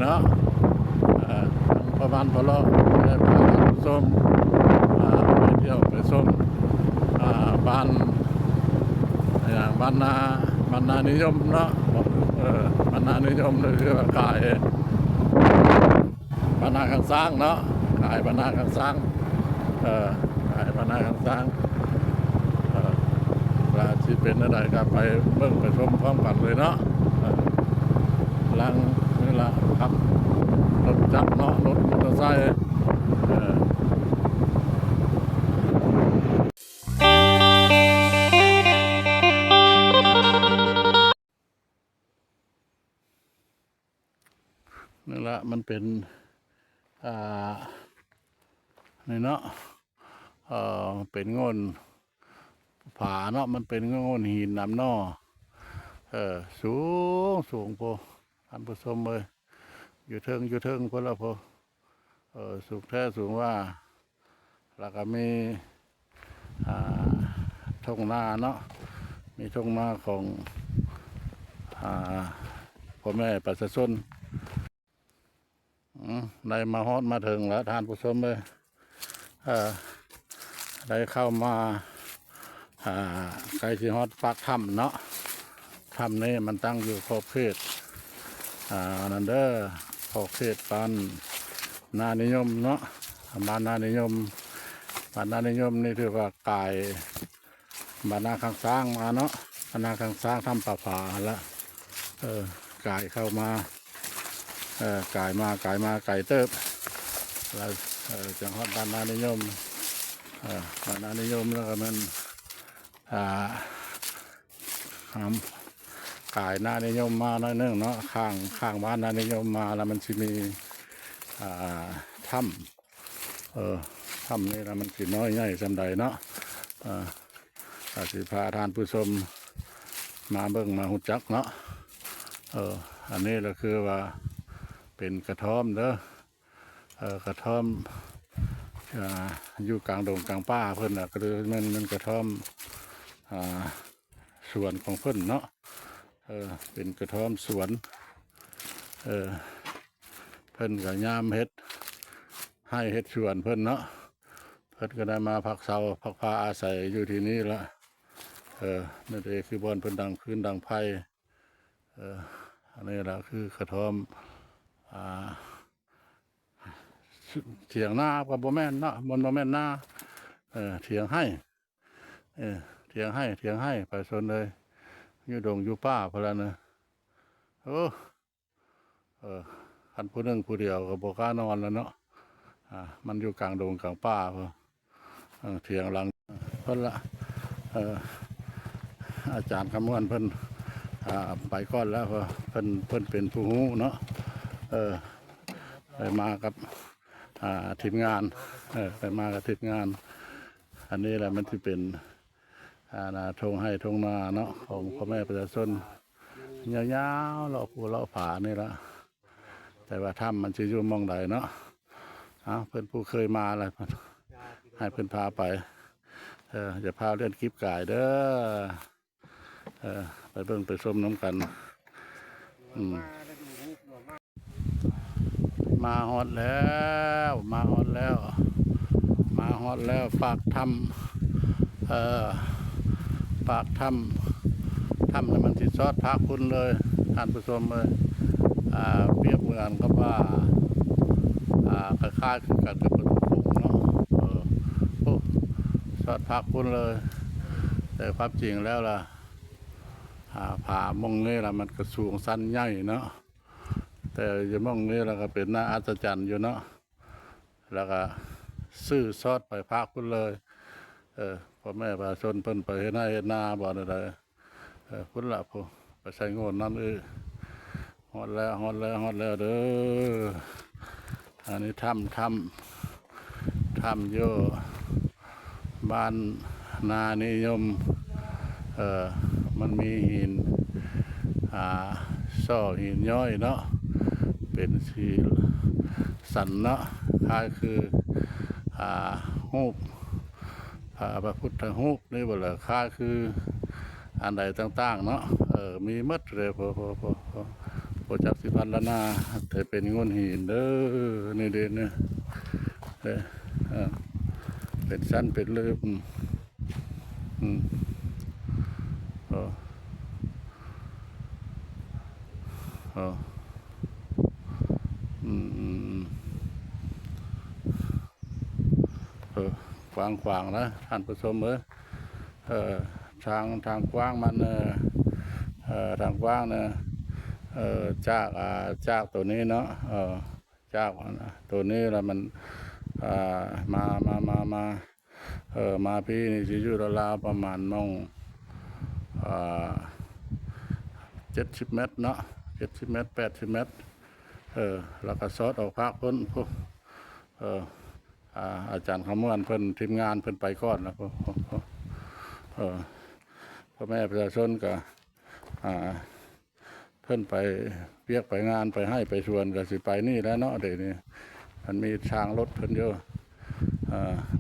เนาะประมาณพอเราได้พาท่านผู้ชมไปเที่ยวไปชมบ้านอย่างบ้านนานิยมเนาะบ้านนานิยมเลยคือว่ากายบ้านนาข้างสร้างเนาะกายบ้านนาข้างสร้างกายบ้านนาข้างสร้างราชีเป็นอะไรก็ไปเบิ่งไปชมพร้อมกันเลยเนาะลังนี่ละครับรถจักรเนาะรถมอเตอร์ไซค์นี่ละมันเป็นนี่เนาะเป็นโงนผาเนาะมันเป็นโงนหินน้ำนอสูงพอท่านผู้ชมเลยอยู่เทิงพอแล้วพอสูงแท้สูงว่าแล้วก็มีทุ่งนาเนาะมีทุ่งนาของพ่อแม่ประชาชนได้มาฮอดมาถึงแล้วท่านผู้ชมเลยได้เข้ามาใกล้ที่ฮอดปากถ้ำเนาะถ้ำนี้มันตั้งอยู่ขอบเขตนันเดอร์ขอบเขตบ้านนานิยมเนาะบ้านนานิยมนี่ถือว่ากายบ้านนาข้างสร้างมาเนาะบ้านนาข้างสร้างทำป่าผาแล้วกายเข้ามากายมาไก่เติบแล้วจังหวัดบ้านนานิยมบ้านนานิยมแล้วก็มันกายนานิยมมาหน่อยนึงเนาะข้างบ้านนานิยมมาแล้วมันจะมีถ้ำถ้ำนี่แล้วมันสิน้อยใหญ่สันใดเนาะสิพาทานผู้ชมมาเบิ่งมาหุ่จักเนาะอันนี้ก็คือว่าเป็นกระท่อมเด้อกระท่อมอยู่กลางดงกลางป่าเพิ่นก็คือมันกระท่อมสวนของเพิ่นเนาะเป็นกระท่อมสวนเพิ่นก็ยามเฮ็ดให้เฮ็ดสวนเพิ่นเนาะเพิ่นก็ได้มาพักเสาพักพาอาศัยอยู่ที่นี่ละนั่นเองคือบ่อนเพิ่นดังคืนดังไพ่อันนี้แหละคือกระท่อมเถียงนากับบ่แม่นเนาะบ่แม่นนาเถียงให้เถียงให้ไปสนเลยอยู่ดงอยู่ป่าพลันนะคันผู้หนึ่งผู้เดียวก็บ่กล้านอนแล้วเนาะมันอยู่กลางดงกลางป่าเพิ่นเถียงหลังเพิ่นละอาจารย์คำนวณเพิ่นไปก่อนแล้วเพิ่นเป็นผู้ฮู้เนาะไปมากับทีมงานไปมากับทีมงานอันนี้แหละมันที่เป็นทงให้ทงนาเนาะของพ่อแม่ประชาชนยาวๆเลาะภูเลาะผานี่ละแต่ว่าถ้ำมันจะอยู่มองใดเนาะเพื่อนผู้เคยมาอะไรให้เพื่อนพาไปจะพาเล่นคลิปกายเด้อไปเบิ่งไปชมน้ำกันมาฮอดแล้วปากถ้ำปากถ้ำนี่มันติดซอดพักคุณเลยท่านผู้ชมเลยเปรียบเหมือนกับว่าคล้ายๆคือกันกับประตูโขงเนาะซอดพักคุณเลยแต่ความจริงแล้วล่ะผามองนี่ล่ะมันกระสูงสั้นใหญ่เนาะแต่จะมองนี่แล้วก็เป็นหน้าอัศจรรย์อยู่เนาะแล้วก็ซื้อซอดไปพักคุณเลยพ่อแม่ประชาชนเพิ่นไปเฮ็ดนาบ่ได้พุ่นละพอไปใช้งนนั่นฮอดแล้วเด้ออันนี้ถ้ำโยบ้านนานิยมมันมีหินซ่อหินย้อยเนาะเป็นสีสันเนาะคล้ายคือรูปพระพุทธรูปนี่บ่ล่ะคล้ายคืออันใดต่างๆเนาะมีมัดเลยพอ โปรจักสิพันละนาแต่เป็นงนหินเด้อนี่เด่นเนี่ยเด้อเป็นสั้นเป็นเลือบอืมเออเอออืมอืมกว้างนะท่านผู้ชมเออทางกว้างมันทางกว้างเนี่ยจากตัวนี้เนาะจากตัวนี้แล้วมันมามาพี่นี่จะอยู่ราวๆประมาณมอง70 เมตรเนาะ70 เมตร80 เมตรแล้วก็ซอดออกภาคพ้นพวกอาจารย์ขมวนเพิ่นทีมงานเพิ่นไปก่อนแล้วพ่อแม่ประชาชนก็เพิ่นไปเรียกไปงานไปให้ไปชวนก็สิไปนี่แล้วเนาะเดี๋ยวนี้มันมีทางรถเพิ่นเยอะ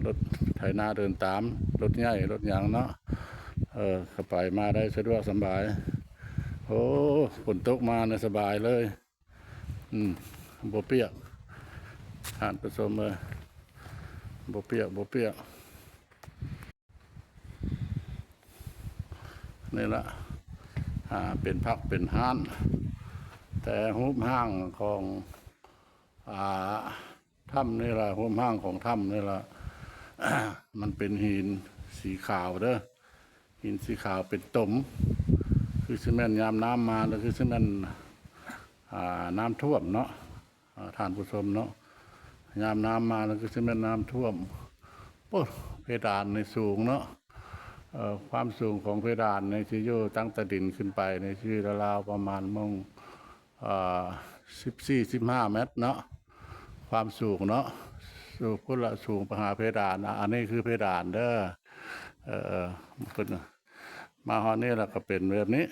รถไถนาเดินตามรถใหญ่รถยางเนาะก็ไปมาได้สะดวกสบายโอ้ฝนตกมาเนี่ยสบายเลยบ่เปียกอ่านผสมเลยบ่เปียกนี่ละเป็นพักเป็นห้านแต่หุบห้างของถ้ำนี่ละหุบห้างของถ้ำนี่ละ มันเป็นหินสีขาวเด้อหินสีขาวเป็นตมคือซีเมนต์ยามน้ำมาแล้วคือซีเมนต์น้ำท่วมเนาะท่านผู้ชมเนาะยามน้ำมาแล้วคือซีเมนต์น้ำท่วมโอ้เพดานในสูงเนาะความสูงของเพดานในที่อยู่ตั้งแต่ดินขึ้นไปในที่ราวๆประมาณมอง14-15 เมตรเนาะความสูงเนาะสูงพุ่นละสูงไปหาเพดานอันนี้คือเพดานเด้อคนมาฮอนี่แล้วก็เป็นแบบนี้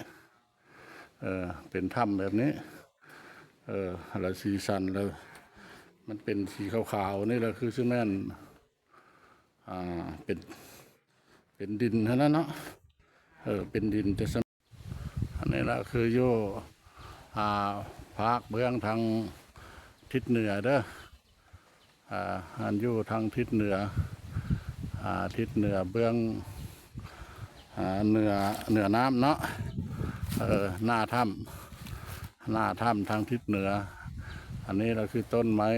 เป็นถ้ำแบบนี้แล้วสีสันแล้วมันเป็นสีขาวๆนี่แหละคือซีเมนต์เป็นดินเท่านั้นเนาะเป็นดินจะอันนี้แหละคือโยภาคเบื้องทางทิศเหนือเด้ออันอยู่ทางทิศเหนือเบื้องเหนือน้ำเนาะหน้าถ้ำทางทิศเหนืออันนี้เราคือต้นไม้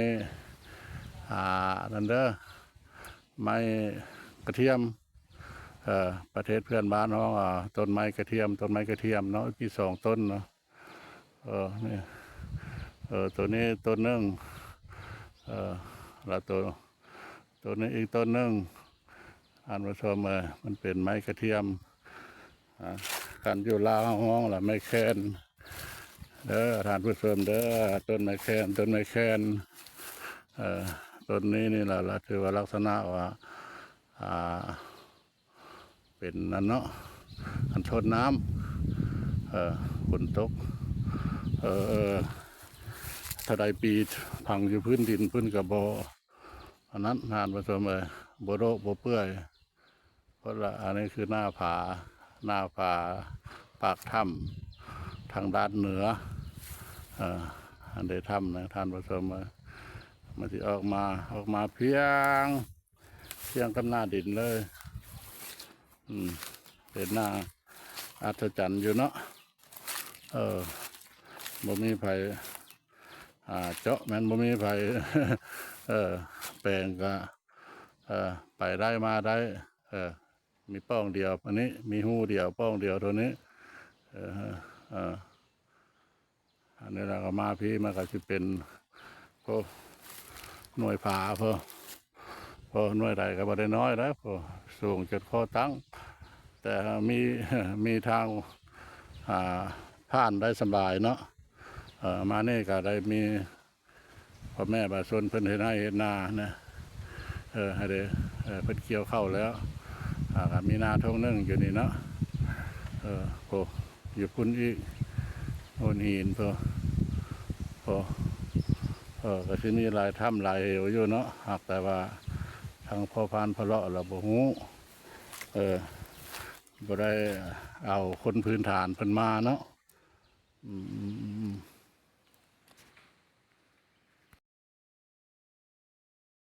นั่นเด้อไม้กระเทียมประเทศเพื่อนบ้านเขาต้นไม้กระเทียมเนาะที่2 ต้นเนาะนี่ตัวนี้ต้นหนึ่งแล้วตัวนี้อีกต้นหนึ่งอ่านผู้ชมมันเป็นไม้กระเทียมกันอยู่ลาวห้องละไม้แคนเด้อท่านผู้ชมเด้อต้นไม้แคนต้นนี้นี่แหละคือว่าลักษณะว่าเป็นนั่นเนาะอันทนน้ำฝนตกถ้าใดปีพังอยู่พื้นดินพื้นกระบอกอันนั้นนานผสมโบโรโบเปื่อยเพราะละอันนี้คือหน้าผาปากถ้ำทางด้านเหนืออันใดถ้ำนะท่านผสมมันที่ออกมาเพียงกับหน้าดินเลยเป็นหน้าอัศจรรย์อยู่เนาะบ่มีไผเจาะมันบ่มีไผแปลงก็ไปได้มาได้มีป้องเดียวอันนี้มีหูเดียวป้องเดียวตัวนี้อันนี้เราก็มาพี่มันก็จะเป็นพวกหน่วยผาพอหน่วยใดก็บ่ได้น้อยแล้วพอสูงจุดข้อตั้งแต่มีทางผ่านได้สบายเนาะมานี่ก็ได้มีพ่อแม่บาชนเพิ่นเฮ็ดให้เฮ็ดนานะให้ได้เพิ่นเกี่ยวเข้าแล้วก็มีนาทงนึงอยู่นี่เนาะโอ้อยู่พุ่นอีกโอนหินพอก็สิมีหลายถ้ำหลายเหวอยู่เนาะหากแต่ว่าทางพ่อพานพะเลาะเราบ่ฮู้บ่ได้เอาคนพื้นฐานเพิ่นมาเนาะ